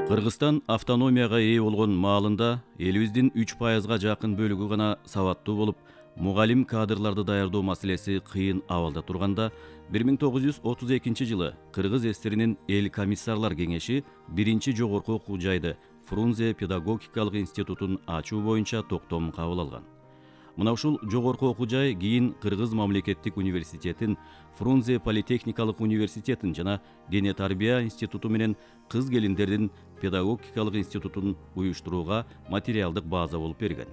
Кыргызстан автономияга ээ болгон маалында элибиздин 3%га жакын бөлүгү гана сабаттуу болуп, мугалим кадрларды даярдоо маселеси кыйын абалда турганда, 1932 жылы Кыргыз ССРинин эл комиссарлар кеңеши биринчи жогорку окуу жайды Фрунзе педагогикалык институтун ачуу боюнча токтом кабыл алган. Мына ушул жогорку окуу жай кийин Кыргыз мамлекеттик университетин, Фрунзе политехникалык университетин жана дене тарбия институту менен кыз келиндердин педагогикалык институтун уюштурууга материалдык база болуп берген.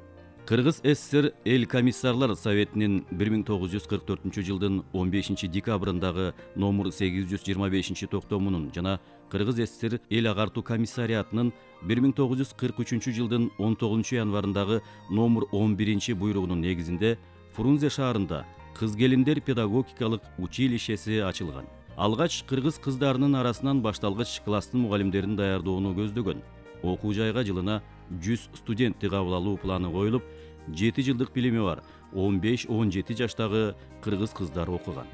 Кыргыз ССР эл комиссарлар советинин 1944 жылдын 15 декабрындагы номер 825 токтомунун жана Кыргыз ССР эл агартуу комиссариатынын 1943 жылдын 19 январындагы номер 11 буйругунун негизинде Фрунзе шаарында кыз келиндер педагогикалык училищеси ачылган. Алгач кыргыз кыздарынын арасынан башталгыч класстын мугалимдерин даярдоону көздөгөн. Окуу жайга жылына 100 студентти кабыл алуу планы коюлуп, 7 жылдык билими бар 15-17 жаштагы кыргыз кыздар окуган.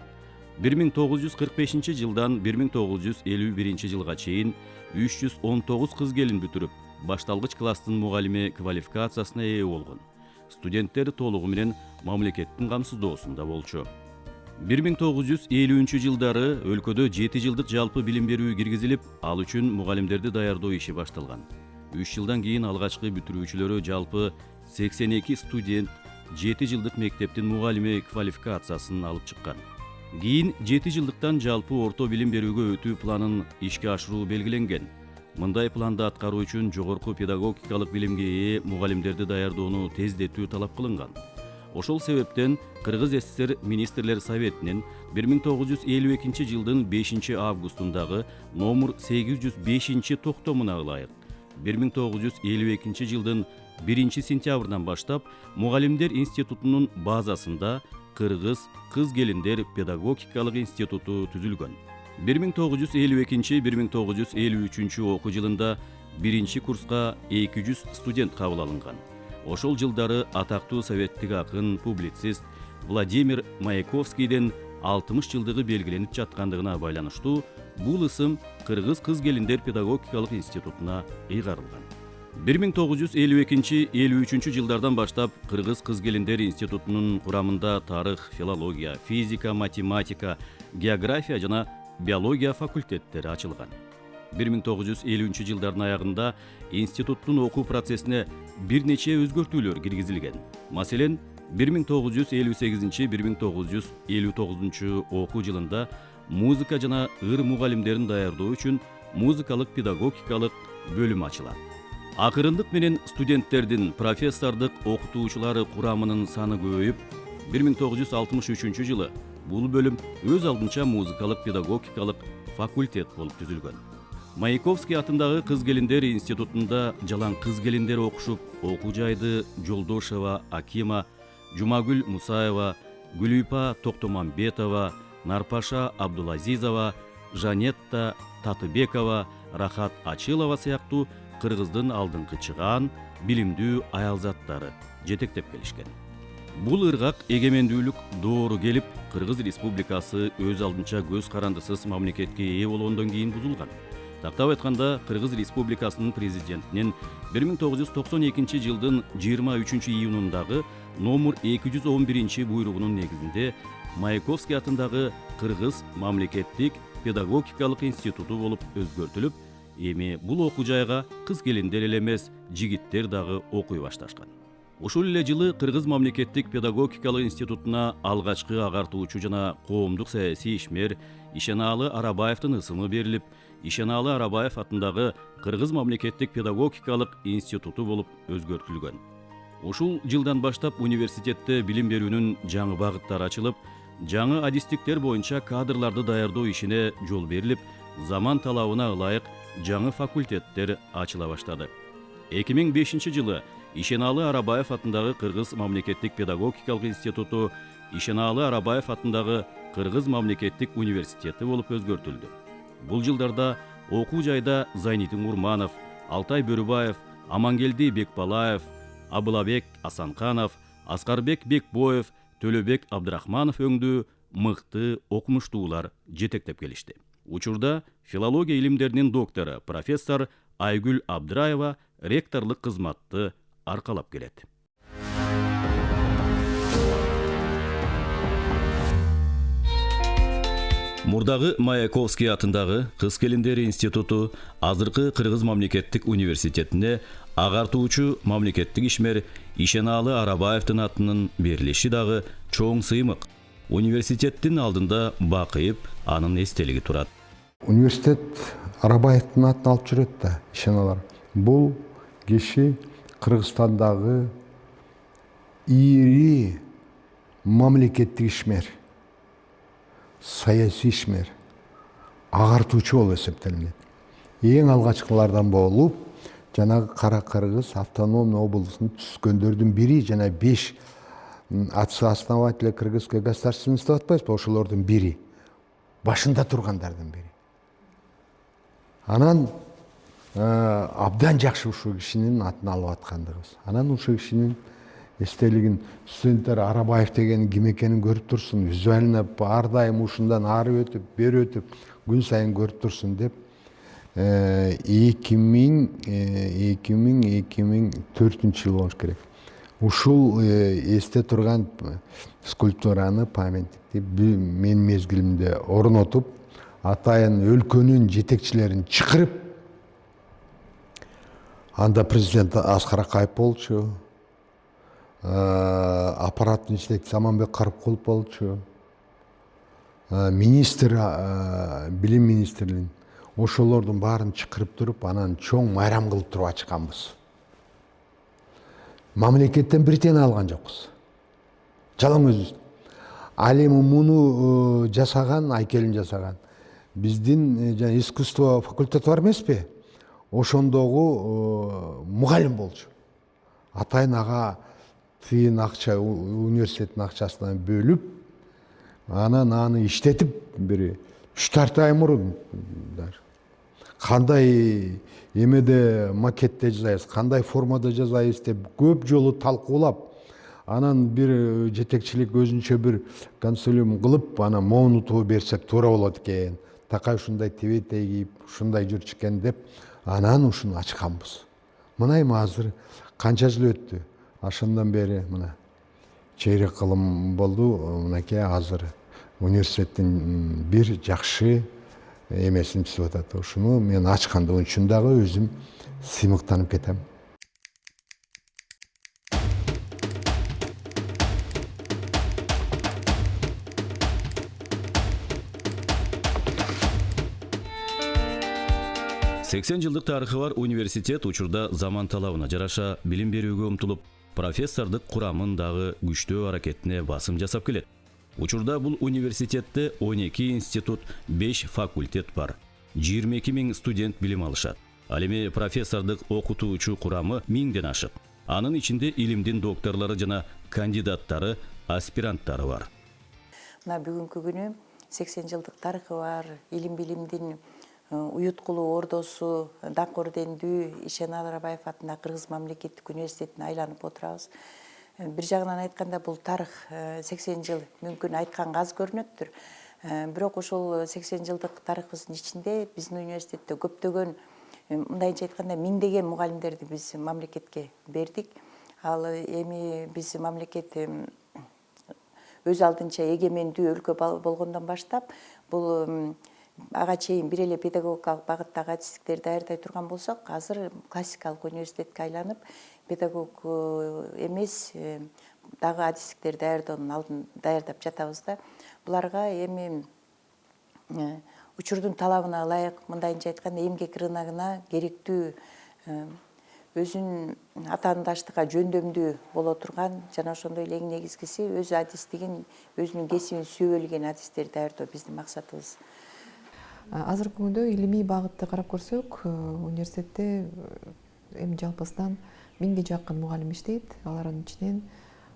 1945 жылдан 1951 жылга чейин 319 кыз келин бүтүрүп, башталгыч класстын мугалими квалификациясына ээ болгон. Студенттер толугу менен мамлекеттин камсыздоосунда болчу. 1950 жылдары өлкөдө 7 жылдык жалпы билим берүү киргизилип, ал үчүн мугалимдерди даярдоо иши башталган. 3 жылдан кийин алгачкы бүтүрүүчүлөрү жалпы 82 студент 7 жылдык мектептин мугалими квалификациясын алып чыккан. Кийин 7 жылдыктан жалпы орто билим берүүгө өтүү планын ишке ашыруу белгиленген. Мындай планды аткаруу үчүн жогорку педагогикалык билимге ээ мугалимдерди даярдоону тездетүү талап кылынган. Ошол себептен Кыргыз ССР министрлер советинин 1952 жылдын 5 августундагы номер 805 токтомуна ылайык 1952 жылдын 1 сентябрынан баштап мугалимдер институтунун базасында Кыргыз кыз келиндер педагогикалык институту түзүлгөн. 1952-1953 окуу жылында 1 курска 200 студент кабыл алынган. Ошол жылдары атактуу советтик акын, публицист Владимир Маяковскийден 60 жылдыгы белгиленип жаткандыгына байланыштуу бул ысым Кыргыз кыз келиндер педагогикалык институтуна ыйгарылган. 1952-53 жылдардан баштап Кыргыз кыз келиндер институтунун курамында тарых, филология, физика, математика, география жана биология факультеттери ачылган. 1950 жылдардын аягында институттун окуу процессине бир нече өзгөртүүлөр киргизилген. Маселен, 1958-1959 окуу жылында музыка жана ыр мугалимдерин даярдоо үчүн музыкалык педагогикалык бөлүм ачылат. Акырындык менен студенттердин профессордук окутуучулары курамынын саны көбөйүп, 1963 жылы бул бөлүм өз алдынча музыкалык педагогикалык факультет болуп түзүлгөн. Маяковский атындагы кыз келиндер институтунда жалаң кыз келиндер окушуп, окуу жайды Жолдошева Акима, Жумагүл Мусаева, Гүлүйпа Токтомамбетова, Нарпаша Абдулазизова, Жанетта Татыбекова, Рахат Ачилова сыяктуу кыргыздын алдыңкы чыгаан билимдүү аялзаттары жетектеп келишкен. Бул ыргак эгемендүүлүк доору келип, Кыргыз Республикасы өз алдынча көз карандысыз мамлекетке ээ болгондон кийин бузулган. Тактап айтканда, Кыргыз Республикасынын президентинин 1992 жылдын 23 июнундагы номер 211 буйругунун негизинде Маяковский атындагы Кыргыз мамлекеттик педагогикалык институту болуп өзгөртүлүп, эми бул окуу жайга кыз келиндер эле эмес, жигиттер дагы окуй башташкан. Ушул эле жылы Кыргыз мамлекеттик педагогикалык институтуна алгачкы агартуучу жана коомдук саясий ишмер Ишенаалы Арабаевдин ысымы берилип, Ишенаалы Арабаев атындагы Кыргыз мамлекеттик педагогикалык институту болуп өзгөртүлгөн. Ушул жылдан баштап университетте билим берүүнүн жаңы багыттары ачылып, жаңы адистиктер боюнча кадрларды даярдоо ишине жол берилип, заман талабына ылайык жаңы факультеттер ачыла баштады. 2005 жылы Ишенаалы Арабаев атындагы Кыргыз мамлекеттик педагогикалык институту Ишенаалы Арабаев атындагы Кыргыз мамлекеттик университети болуп өзгөртүлдү. Бул жылдарда окуу жайда Зайнидин Урманов, Алтай Бөрүбаев, Амангелди Бекбалаев, Абылабек Асанканов, Аскарбек Бекбоев, Төлөбек Абдрахманов өңдүү мыкты окумуштуулар жетектеп келишти. Учурда филология илимдеринин доктору профессор Айгүл Абдыраева ректорлык кызматты аркалап келет. Мурдагы Маяковский атындагы Кыз келиндери институту азыркы Кыргыз мамлекеттик университетине агартуучу мамлекеттик ишмер Ишеналы Арабаевдин атынын берилиши дагы чоң сыймык. Университеттин алдында бакыйып, анын эстелиги турат. Университет Арабаевдин атын алып жүрөт да, Ишеналар. Бул киши Кыргызстандагы ири мамлекеттик ишмер, саясий ишмер, агартуучу болуп эсептелинет. Эң алгачкылардан болуп, жанагы Кара Кыргыз автономный облусуна түшкөндөрдүн бири, жана 5 отцы-основателя Кыргызской государственности деп атпайбызбы, ошолордун бири. Башында тургандардын бири. Анан абдан жакшы ушул кишинин атын алып аткандыгыбыз. Анан ушул кишинин эстелигин студенттер Арабаев деген ким экенин көрүп турсун, визуально ар дайым ушундан ары өтүп, бери өтүп, күн сайын көрүп турсун деп 2004 жыл болуш керек. Ушул эсте турган скульптураны, памятникти мен мезгилимде орнотуп, атайын өлкөнүн жетекчилерин чакырып, анда президент Аскар Акаев болчу, аппараттын жетекчиси Заманбек Карыпкулов болчу, министр, билим министринин, ошолордун баарын чакырып туруп, анан чоң майрам кылып туруп ачканбыз. Мамлекеттен бир тиен алган жокпуз. Жалаң өзүбүз. Ал эми муну жасаган, айкелин жасаган биздин искусство факультети бар эмеспи? Ошондогу мугалим болчу. Атайын ага тыйын акча, университеттин акчасынан бөлүп, анан аны иштетип бир 3-4 ай мурун кандай эмеде макетте жазайбыз, кандай формада жазайбыз деп көп жолу талкуулап, анан бир жетекчилик өзүнчө бир консилиум кылып, анан монутуп берсек туура болот экен. Такай ушундай тебет кийип, ушундай жүрчү экен деп, анан ушуну ачканбыз. Мына эми азыр канча жыл өттү. Ошондон бери мына чейрек кылым болду. Мынакей азыр университеттин бир жакшы эмесин түзүп атат. Ушуну мен ачкандыгым үчүн дагы өзүм сыймыктанып кетем. Сексен жылдык тарыхы бар университет учурда заман талабына жараша билим берүүгө умтулуп, профессордук курамын дагы күчтөө аракетине басым жасап келет. Учурда бул университетте 12 институт, 5 факультет бар. 22 000 студент билим алышат. Ал эми профессордук окутуучу курамы 1000ден ашык. Анын ичинде илимдин докторлору жана кандидаттары, аспиранттары бар. Мына бүгүнкү күнү 80 жылдык тарыхы бар илим-билимдин уюткулуу ордосу, даңк ордендүү Ишеналы Арабаев атындагы Кыргыз мамлекеттик университетине айланып отурабыз. Бир жагынан айтканда бул тарых 80 жыл мүмкүн айтканга аз көрүнөттүр. Бирок ошол 80 жылдык тарыхыбыздын ичинде биздин университетте көптөгөн, мындайча айтканда миңдеген мугалимдерди биз мамлекетке бердик. Ал эми биз мамлекет өз алдынча эгемендүү өлкө болгондон баштап бул ага чейин бир эле педагогикалык багыттагы адистиктерди даярдай турган болсок, азыр классикалык университетке айланып, педагог эмес дагы адистиктерди даярдоонун алдын даярдап жатабыз да. Буларга эми учурдун талабына ылайык, мындайча айтканда эмгек рыногуна керектүү, өзүнүн атаандаштыкка жөндөмдүү боло турган жана ошондой эле эң негизгиси өз адистигин, өзүнүн кесибин сүйө билген адисттерди даярдоо биздин максатыбыз. Азыркы күндө илимий багытты карап көрсөк, университетте эми жалпысынан 1000ге жакын мугалим иштейт. Алардын ичинен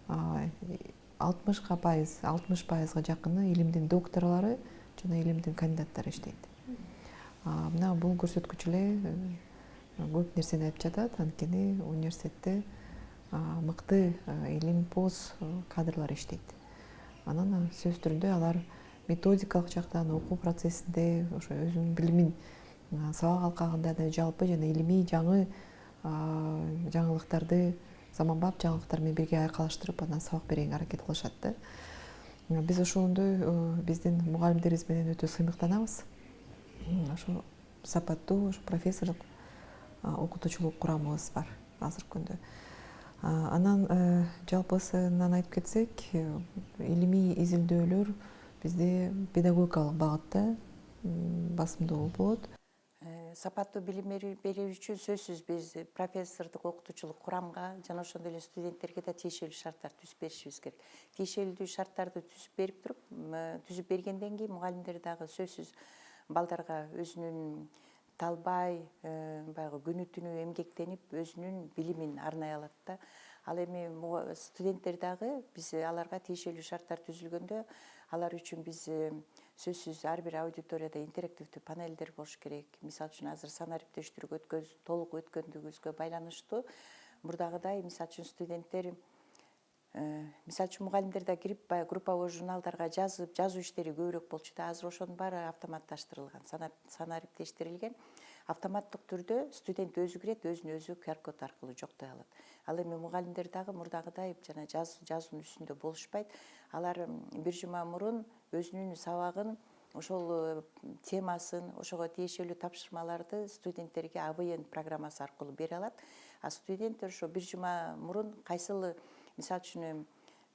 60%га жакыны илимдин докторлору жана илимдин кандидаттары иштейт. Мына бул көрсөткүч эле көп нерсени айтып жатат, анткени университетте мыкты илимпоз кадрлар иштейт. Анан сөз түрүндө алар методикалык жактан окуу процессинде ошо өзүнүн билимин сабак алкагында да жалпы жана илимий жаңы жаңылыктарды заманбап жаңылыктар менен бирге айкалыштырып анан сабак берүүгө аракет кылышат да. Биз ошондой биздин мугалимдерибиз менен өтө сыймыктанабыз. Ошо сапаттуу профессорлук окутуучулук курамыбыз бар азыркы күндө. Анан жалпысынан айтып кетсек, илимий изилдөөлөр бизде педагогикалык багытта басымдуу болот. Сапаттуу билим берүү үчүн сөзсүз биз профессордук окутуучулук курамга жана ошондой эле студенттерге да тиешелүү шарттар түзүп беришибиз керек. Тиешелүү шарттарды түзүп берип туруп, түзүп бергенден кийин мугалимдер дагы сөзсүз балдарга өзүнүн талбай, баягы күнү түнү эмгектенип өзүнүн билимин арнай алат да. Ал эми студенттер дагы биз аларга тиешелүү шарттар түзүлгөндө алар үчүн биз сөзсүз ар бир аудиторияда интерактивдүү панелдер болуш керек. Мисалы үчүн азыр санариптештирүүгө толук өткөндүгүбүзгө байланыштуу мурдагыдай мисалы үчүн студенттер мисалы үчүн мугалимдер да кирип баягы групповой журналдарга жазуу иштери көбүрөөк болчу да. Азыр ошонун баары автоматташтырылган, санариптештирилген. Автоматтык түрдө студент өзү кирет, өзүн өзү QR код аркылуу жоктой алат. Ал эми мугалимдер дагы мурдагыдай жана жазуунун үстүндө болушпайт. Алар бир жума мурун өзүнүн сабагын, ошол темасын, ошого тиешелүү тапшырмаларды студенттерге АВН программасы аркылуу бере алат. А студенттер ошо бир жума мурун кайсыл, мисалы үчүн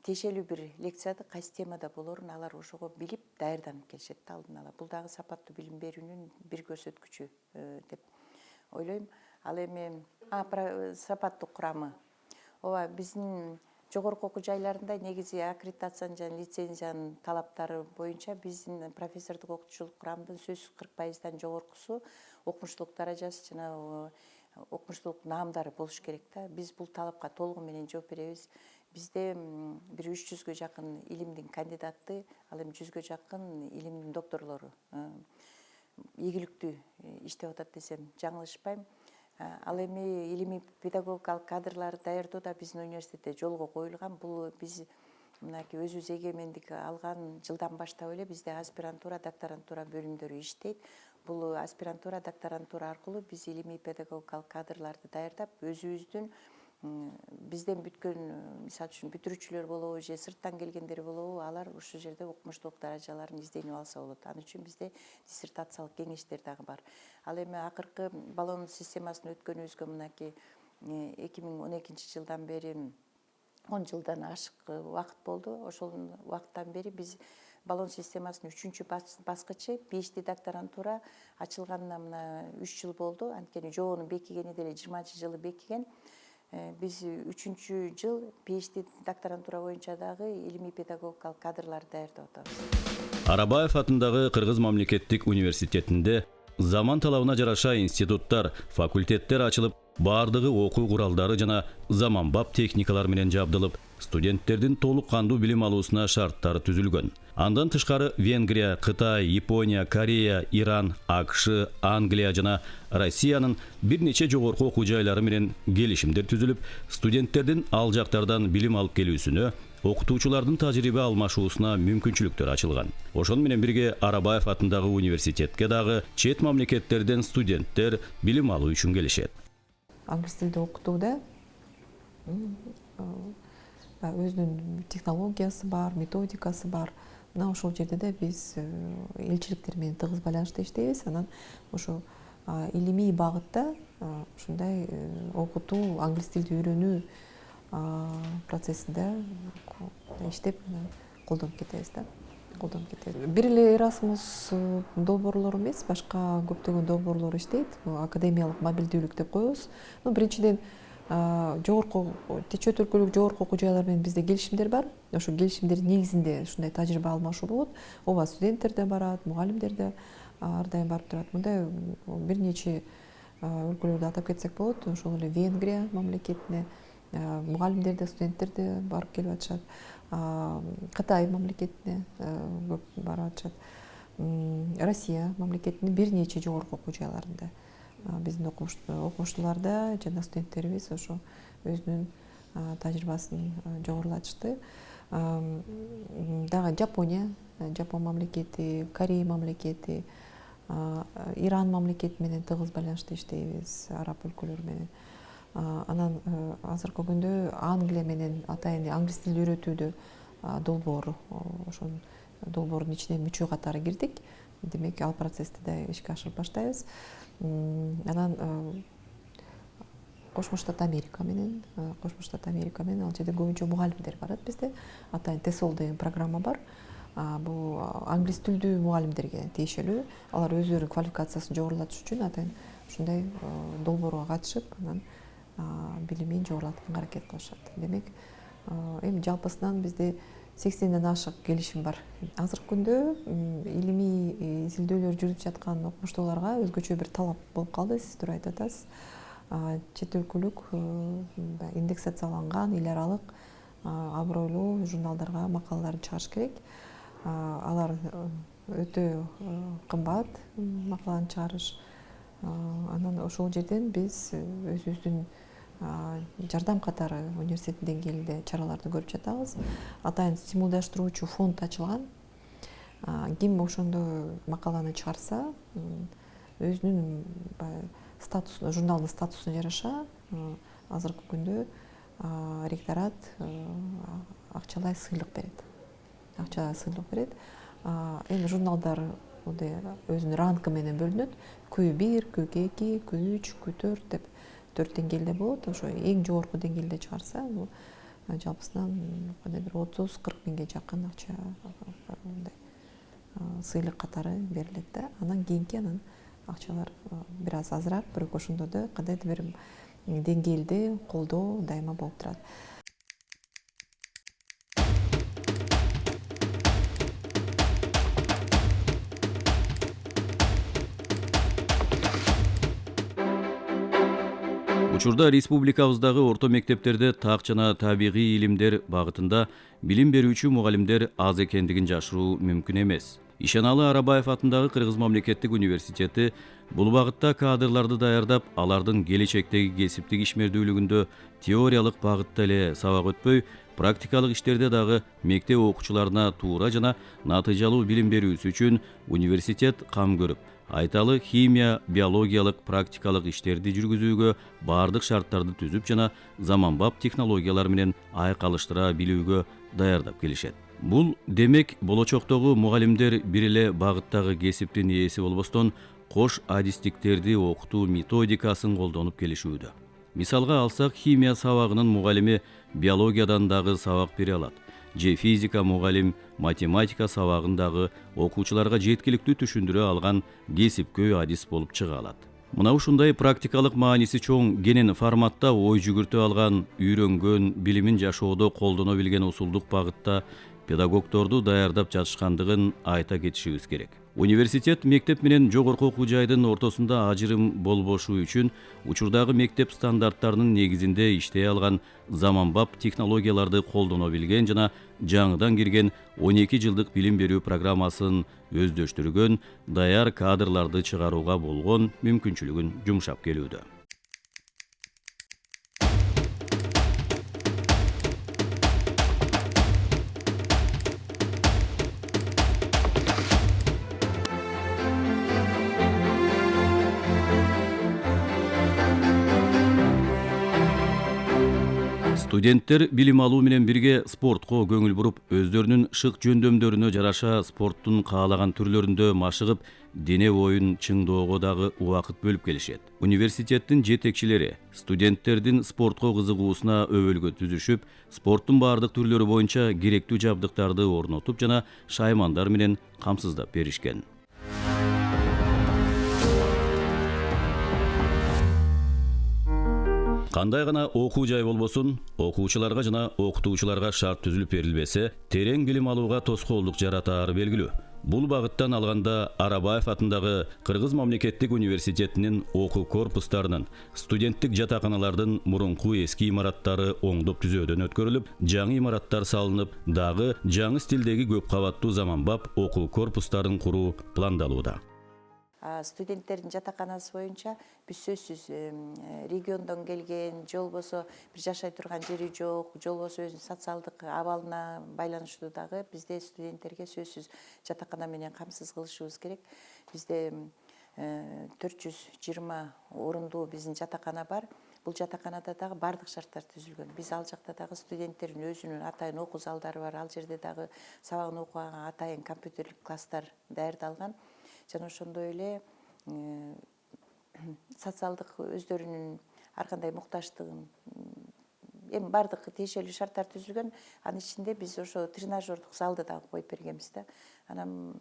тиешелүү бир лекцияда кайсы темада болорун алар ошого билип даярданып келишет да алдын ала. Бул дагы сапаттуу билим берүүнүн бир көрсөткүчү деп ойлойм. Ал эми сапаттык курамы. Ооба, биздин жогорку окуу жайларында негизи аккредитациянын жана лицензиянын талаптары боюнча биздин профессордук окутуучулук курамдын сөзсүз 40%дан жогоркусу окумуштуулук даражасы жана окумуштуулук наамдары болуш керек да. Биз бул талапка толугу менен жооп беребиз. Бизде бир 300гө жакын илимдин кандидаты, ал эми 100гө жакын илимдин докторлору ийгиликтүү иштеп атат десем жаңылышпайм. Ал эми илимий педагогикалык кадрларды даярдоо да биздин университетте жолго коюлган. Бул биз мынакей өзүбүз эгемендик алган жылдан баштап эле бизде аспирантура, докторантура бөлүмдөрү иштейт. Бул аспирантура, докторантура аркылуу биз илимий педагогикалык кадрларды даярдап, өзүбүздүн бизден бүткөн, мисалы үчүн бүтүрүүчүлөр болобу же сырттан келгендер болобу, алар ушул жерде окумуштуулук даражаларын изденип алса болот. Ал үчүн бизде диссертациялык кеңештер дагы бар. Ал эми акыркы баллон системасын өткөнүбүзгө мынакей 2012-жылдан бери 10 жылдан ашык убакыт болду. Ошол убакыттан бери биз баллон системасынын 3-чү баскычы PhD докторантура ачылганына мына 3 жыл болду. Анткени жоонун бекигени деле 20-жылы бекиген. Биз 3-чү жыл PhD докторантура боюнча дагы илимий педагогикалык кадрларды даярдап атабыз. Арабаев атындагы Кыргыз мамлекеттик университетинде заман талабына жараша институттар, факультеттер ачылып, бардыгы окуу куралдары жана заманбап техникалар менен жабдылып, студенттердин толук кандуу билим алуусуна шарттар түзүлгөн. Андан тышкары Венгрия, Кытай, Япония, Корея, Иран, АКШ, Англия жана Россиянын бир нече жогорку окуу жайлары менен келишимдер түзүлүп, студенттердин ал жактардан билим алып келүүсүнө, окутуучулардын тажрыйба алмашуусуна мүмкүнчүлүктөр ачылган. Ошону менен бирге Арабаев атындагы университетке дагы чет мамлекеттерден студенттер билим алуу үчүн келишет. Англис тилде окутууда өзүнүн технологиясы бар, методикасы бар. Мына ошол жерде да биз элчиликтер менен тыгыз байланышта иштейбиз. Анан ошо илимий багытта ушундай окутуу, англис тилди үйрөнүү процессинде иштеп колдонуп кетебиз да. Бир эле Erasmus долбоорлор эмес, башка көптөгөн долбоорлор иштейт. Академиялык мобилдүүлүк деп коебуз. Биринчиден жогорку чет өлкөлүк жогорку окуу жайлар менен бизде келишимдер бар. Ошо келишимдердин негизинде ушундай тажрыйба алмашуу болот. Ооба, студенттер да барат, мугалимдер да ар дайым барып турат. Мындай бир нече өлкөлөрдү атап кетсек болот. Ошол эле Венгрия мамлекетине мугалимдер да, студенттер да барып келип атышат. Кытай мамлекетине көп барып атышат. Россия мамлекетинин бир нече жогорку окуу жайларында биздин окумуштууларда жана студенттерибиз ошо өзүнүн тажрыйбасын жогорулатышты. Дагы Жапон мамлекети, Корея мамлекети, Иран мамлекети менен тыгыз байланышта иштейбиз, араб өлкөлөрү менен. Анан азыркы күндө Англия менен атайын англис тилин үйрөтүүдө долбоор, ошол долбоордун ичине мүчө катары кирдик. Демек ал процессти да ишке ашырып баштайбыз. Анан Кошмо Штат Америка менен ал жерде көбүнчө мугалимдер барат бизде. Атайын TESOL деген программа бар. Бул англис тилдүү мугалимдерге тиешелүү. Алар өздөрүнүн квалификациясын жогорулатыш үчүн атайын ушундай долбоорго катышып, анан билимин жогорулатканга аракет кылышат. Демек, эми жалпысынан бизде 80ден ашык келишим бар. Азыркы күндө илимий изилдөөлөр жүрүп жаткан окумуштууларга өзгөчө бир талап болуп калды, сиз туура айтып атасыз. Чет өлкөлүк индексацияланган эл аралык абройлуу журналдарга макалаларды чыгарыш керек. Алар өтө кымбат макаланы чыгарыш. Анан ошол жерден биз өзүбүздүн жардам катары университеттин деңгээлинде чараларды көрүп жатабыз. Атайын стимулдаштыруучу фонд ачылган. Ким ошондо макаланы чыгарса, өзүнүн статусуна, журналдын статусуна жараша азыркы күндө ректорат акчалай сыйлык берет. Эми журналдар өзүнүн ранкы менен бөлүнөт. Q1, Q2, Q3, Q4 деп 4 деңгээлде болот. Ошо эң жогорку деңгээлде чыгарса, бул жалпысынан бир 30-40 миңге жакын акча сыйлык катары берилет да. Анан кийинки акчалар бир аз азыраак, бирок ошондо да кандайдыр бир деңгээлде колдоо дайыма болуп турат. Учурда республикабыздагы орто мектептерде так жана табигый илимдер багытында билим берүүчү мугалимдер аз экендигин жашыруу мүмкүн эмес. Ишеналы Арабаев атындагы Кыргыз мамлекеттик университети бул багытта кадрларды даярдап, алардын келечектеги кесиптик ишмердүүлүгүндө теориялык багытта эле сабак өтпөй, практикалык иштерде дагы мектеп окуучуларына туура жана натыйжалуу билим берүүсү үчүн университет кам көрүп, айталы химия, биологиялык, практикалык иштерди жүргүзүүгө бардык шарттарды түзүп жана заманбап технологиялар менен айкалыштыра билүүгө даярдап келишет. Бул демек болочоктогу мугалимдер бир эле багыттагы кесиптин ээси болбостон, кош адистиктерди окутуу методикасын колдонуп келишүүдө. Мисалга алсак, химия сабагынын мугалими биологиядан дагы сабак бере алат. Же физика мугалим математика сабагындагы окуучуларга жеткиликтүү түшүндүрө алган кесипкөй адис болуп чыга алат. Мына ушундай практикалык мааниси чоң кенен форматта ой жүгүртө алган, үйрөнгөн, билимин жашоодо колдоно билген усулдук багытта педагогдорду даярдап жатышкандыгын айта кетишибиз керек. Университет мектеп менен жогорку окуу жайдын ортосунда ажырым болбошу үчүн учурдагы мектеп стандарттарынын негизинде иштей алган заманбап технологияларды колдоно билген жана жаңыдан кирген 12 жылдык билим берүү программасын өздөштүргөн даяр кадрларды чыгарууга болгон мүмкүнчүлүгүн жумшап келүүдө. Студенттер билим алуу менен бирге спортко көңүл буруп, өздөрүнүн шык жөндөмдөрүнө жараша спорттун каалаган түрлөрүндө машыгып, дене боюн чыңдоого дагы убакыт бөлүп келишет. Университеттин жетекчилери студенттердин спортко кызыгуусуна өбөлгө түзүшүп, спорттун бардык түрлөрү боюнча керектүү жабдыктарды орнотуп жана шаймандар менен камсыздап беришкен. Кандай гана окуу жай болбосун, окуучуларга жана окутуучуларга шарт түзүлүп берилбесе, терең билим алууга тоскоолдук жаратаары белгилүү. Бул багыттан алганда Арабаев атындагы Кыргыз мамлекеттик университетинин окуу корпустарынын, студенттик жатаканалардын мурунку эски имараттары оңдоп түзөөдөн өткөрүлүп, жаңы имараттар салынып, дагы жаңы стилдеги көп кабаттуу заманбап окуу корпустарын куруу пландалууда. Студенттердин жатаканасы боюнча биз сөзсүз региондон келген, же болбосо бир жашай турган жери жок, же болбосо өзүнүн социалдык абалына байланыштуу дагы бизде студенттерге сөзсүз жатакана менен камсыз кылышыбыз керек. Бизде 420 орундуу биздин жатакана бар. Бул жатаканада дагы бардык шарттар түзүлгөн. Биз ал жакта дагы студенттердин өзүнүн атайын окуу залдары бар. Ал жерде дагы сабагын окуган атайын компьютерлик класстар даярдалган. Жана ошондой эле социалдык өздөрүнүн ар кандай муктаждыгын эми бардык тиешелүү шарттар түзүлгөн. Анын ичинде биз ошо тренажердук залды дагы коюп бергенбиз да. Анан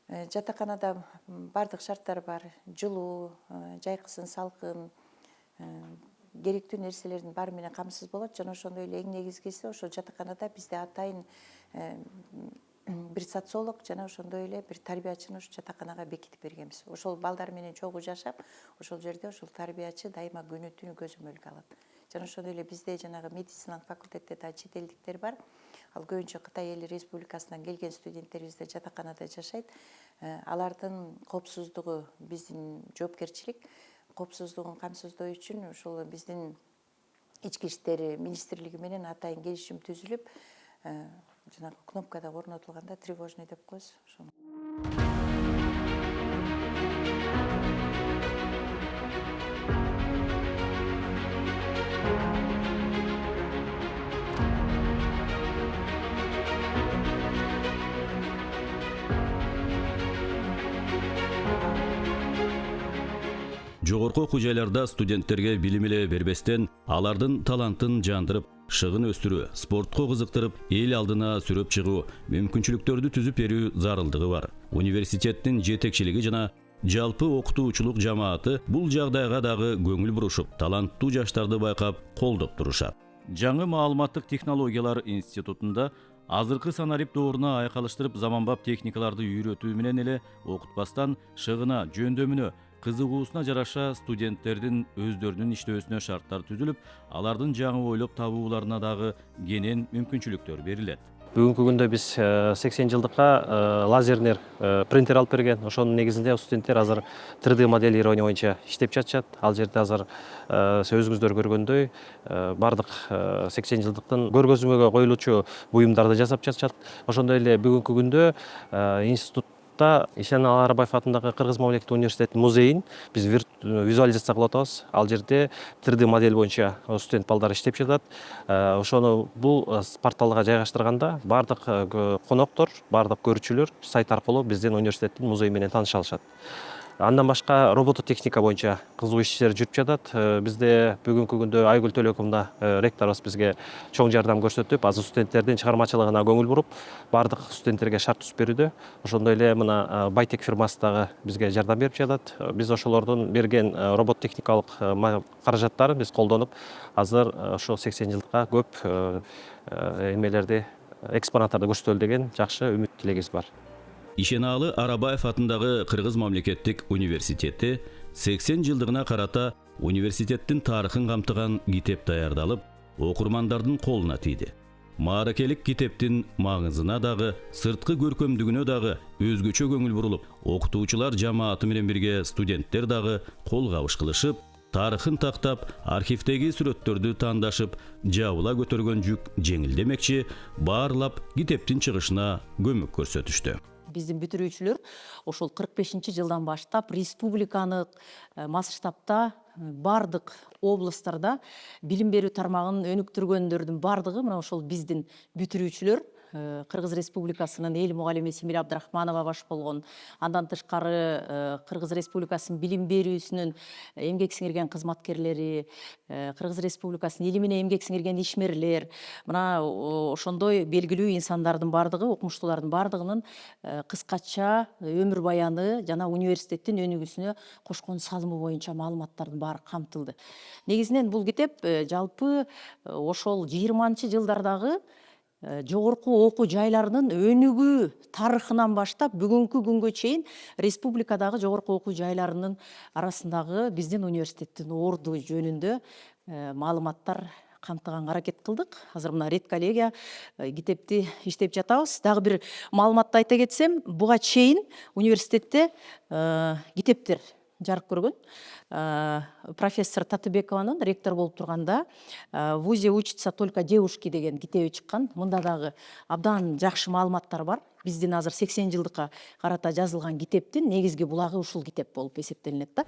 жатаканада бардык шарттар бар. Жылуу, жайкысын, салкын, керектүү нерселердин баары менен камсыз болот. Жана ошондой эле эң негизгиси ошо жатаканада бизде атайын бир социолог жана ошондой эле бир тарбиячыны ушу жатаканага бекитип бергенбиз. Ошол балдар менен чогуу жашап, ошол жерде ошол тарбиячы дайыма күнү түнү көзөмөлгө алат. Жана ошондой эле бизде жанагы медициналык факультетте да чет элдиктер бар. Ал көбүнчө Кытай Эл Республикасынан келген студенттер бизде жатаканада жашайт. Алардын коопсуздугу биздин жоопкерчилик. Коопсуздугун камсыздоо үчүн ошол биздин ички иштер министрлиги менен атайын келишим түзүлүп, жанагы кнопкада орнотулганда тревожный деп коебуз. Жогорку окуу жайларда студенттерге билим эле бербестен, алардын талантын жандырып, шыгын өстүрүү, спортко кызыктырып, эл алдына сүрөп чыгуу, мүмкүнчүлүктөрдү түзүп берүү зарылдыгы бар. Университеттин жетекчилиги жана жалпы окутуучулук жамааты бул жагдайга дагы көңүл бурушуп, таланттуу жаштарды байкап, колдоп турушат. Жаңы маалыматтык технологиялар институтунда азыркы санарип дооруна айкалыштырып заманбап техникаларды үйрөтүү менен эле окутпастан шыгына, жөндөмүнө, кызыгуусуна жараша студенттердин өздөрүнүн иштөөсүнө шарттар түзүлүп, алардын жаңы ойлоп табууларына дагы кенен мүмкүнчүлүктөр берилет. Бүгүнкү күндө биз 80 жылдыкка лазерный принтер алып берген. Ошонун негизинде студенттер азыр 3D моделирование боюнча иштеп жатышат. Ал жерде азыр өзүңүздөр көргөндөй бардык 80 жылдыктын көргөзмөгө коюлуучу буюмдарды жасап жатышат. Ошондой эле бүгүнкү күндө институт Ишеналы Арабаев атындагы Кыргыз мамлекеттик университетинин музейин биз визуализация кылып атабыз. Ал жерде 3D модель боюнча студент балдар иштеп жатат. Ошону бул порталга жайгаштырганда бардык коноктор, бардык көрүүчүлөр сайт аркылуу биздин университеттин музеи менен тааныша алышат. Андан башка робототехника боюнча кызуу иштер жүрүп жатат. Бизде бүгүнкү күндө Айгүл Төлөкүмна ректорубуз бизге чоң жардам көрсөтүп, азыр студенттердин чыгармачылыгына көңүл буруп, бардык студенттерге шарт түзүп берүүдө. Ошондой эле мына Байтек фирмасы дагы бизге жардам берип жатат. Биз ошолордун берген робототехникалык каражаттарын биз колдонуп, азыр ошо 80 жылдыкка көп эмелерди, экспонаттарды көрсөтөлү деген жакшы үмүт тилегибиз бар. Ишеналы Арабаев атындагы Кыргыз мамлекеттик университети 80 жылдыгына карата университеттин тарыхын камтыган китеп даярдалып, окурмандардын колуна тийди. Мааракелик китептин маңызына дагы, сырткы көркөмдүгүнө дагы өзгөчө көңүл бурулуп, окутуучулар жамааты менен бирге студенттер дагы кол кабыш кылышып, тарыхын тактап, архивдеги сүрөттөрдү тандашып, жабыла көтөргөн жүк жеңилдемекчи, баарлап китептин чыгышына көмөк көрсөтүштү. Биздин бүтүрүүчүлөр ошол 45-жылдан баштап республиканык масштабта бардык областтарда билим берүү тармагын өнүктүргөндөрдүн бардыгы мына ошол биздин бүтүрүүчүлөр. Кыргыз Республикасынын эл мугалими Семир Абдрахманова баш болгон, андан тышкары Кыргыз Республикасынын билим берүүсүнүн эмгек сиңирген кызматкерлери, Кыргыз Республикасынын эли менен эмгек сиңирген ишмерлер, мына ошондой белгилүү инсандардын бардыгы, окумуштуулардын бардыгынын кыскача өмүр баяны жана университеттин өнүгүүсүнө кошкон салымы боюнча маалыматтардын баары камтылды. Негизинен бул китеп жалпы ошол 20-жылдардагы жогорку окуу жайларынын өнүгүү тарыхынан баштап бүгүнкү күнгө чейин республикадагы жогорку окуу жайларынын арасындагы биздин университеттин орду жөнүндө маалыматтар камтыганга аракет кылдык. Азыр мына редколлегия китепти иштеп жатабыз. Дагы бир маалыматты айта кетсем, буга чейин университетте китептер жарык көргөн. Профессор Татыбекованын ректор болуп турганда в ВУЗе учатся только девушки деген китеби чыккан. Мында дагы абдан жакшы маалыматтар бар. Биздин азыр 80 жылдыкка карата жазылган китептин негизги булагы ушул китеп болуп эсептелинет да.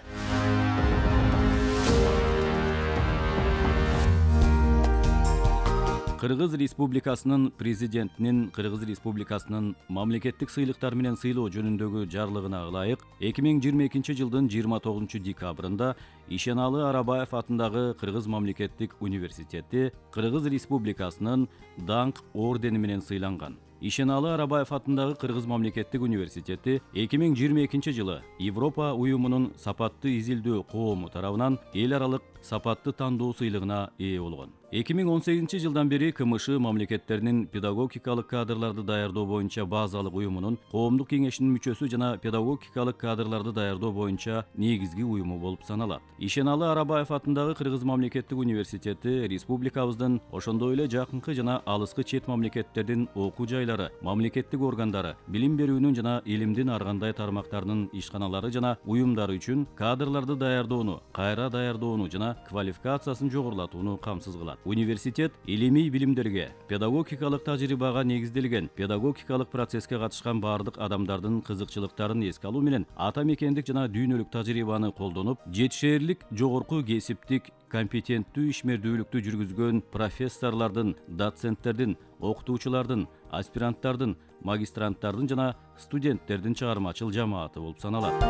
Кыргыз Республикасынын президентинин Кыргыз Республикасынын мамлекеттик сыйлыктар менен сыйлоо жөнүндөгү жарлыгына ылайык 2022 жылдын 29 декабрында Ишеналы Арабаев атындагы Кыргыз мамлекеттик университети Кыргыз Республикасынын даңк ордени менен сыйланган. Ишеналы Арабаев атындагы Кыргыз мамлекеттик университети 2022 жылы Европа уюмунун сапатты изилдөө коому тарабынан эл аралык сапатты тандоо сыйлыгына ээ болгон. 2018 жылдан бери КМШ мамлекеттеринин педагогикалык кадрларды даярдоо боюнча базалык уюмунун коомдук кеңешинин мүчөсү жана педагогикалык кадрларды даярдоо боюнча негизги уюму болуп саналат. Ишеналы Арабаев атындагы Кыргыз мамлекеттик университети республикабыздын ошондой эле жакынкы жана алыскы чет мамлекеттердин окуу жайлары, мамлекеттик органдары, билим берүүнүн жана илимдин ар кандай тармактарынын ишканалары жана уюмдары үчүн кадрларды даярдоону, кайра даярдоону жана квалификациясын жогорулатууну камсыз кылат. Университет илимий билимдерге, педагогикалык тажрыйбага негизделген, педагогикалык процесске катышкан бардык адамдардын кызыкчылыктарын эске алуу менен ата мекендик жана дүйнөлүк тажрыйбаны колдонуп, жетишээрлик жогорку кесиптик компетенттүү ишмердүүлүктү жүргүзгөн профессорлордун, доценттердин, окутуучулардын, аспиранттардын, магистранттардын жана студенттердин чыгармачыл жамааты болуп саналат.